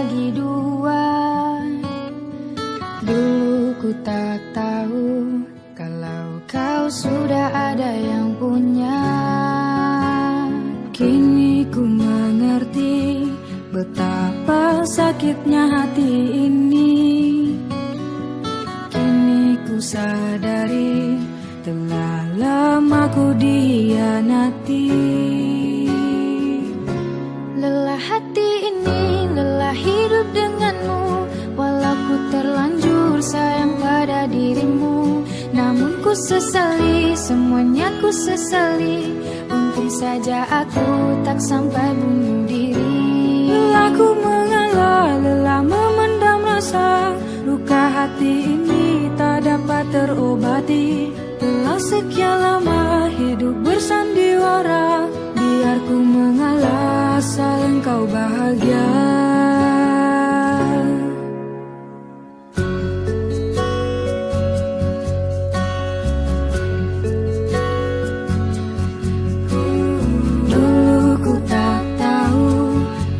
bagi dua. Dulu ku tak tahu kalau kau sudah ada yang punya. Kini ku mengerti betapa sakitnya hati ini. Kini ku sadari telah lama ku dihianati. Lelah hati ini, lelah hidup denganmu. Walau ku terlanjur sayang pada dirimu, namun ku sesali, semuanya ku sesali. Untung saja aku tak sampai bunuh diri. Lelah ku mengalah, lelah memendam rasa. Luka hati ini tak dapat terobati. Telah sekian lama hidup bersandiwara. Biar ku mengalah asal engkau bahagia. Dulu ku tak tahu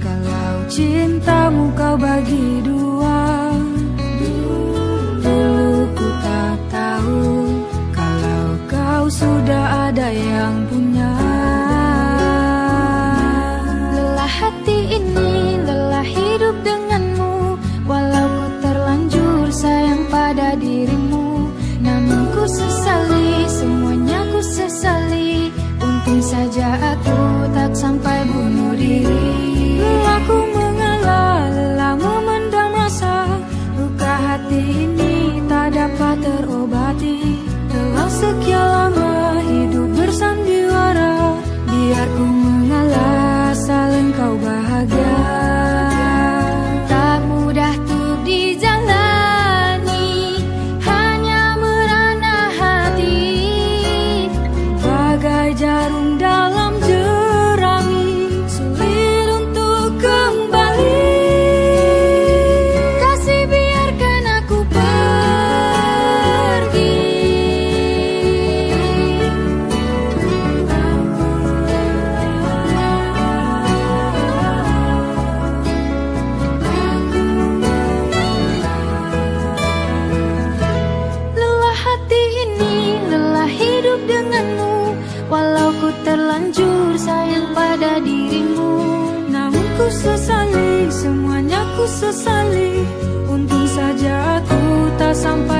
kalau cintamu kau bagi dua. Dulu ku tak tahu kalau kau sudah ada yang punya. Lelah hati ini, lelah hidup denganmu. Walau ku terlanjur sayang pada dirimu, namun ku sesali, semuanya ku sesali. Untung saja aku tak sampai bunuh diri. Lelah ku mengalah, lelah memendam rasa. Luka hati ini tak dapat terobati. Telah sekian lama hidup bersandiwara. Biar ku mengalah asal engkau bahagia. Tak mudah tuh dijalani, hanya merana hati. Bagai jarum dalam jerami, sulit untuk kembali. Kasih biarkan aku pergi. Lelah hati ini, lelah hidup denganmu. Walau ku terlanjur sayang pada dirimu, namun ku sesali, semuanya ku sesali. Untung saja aku tak sampai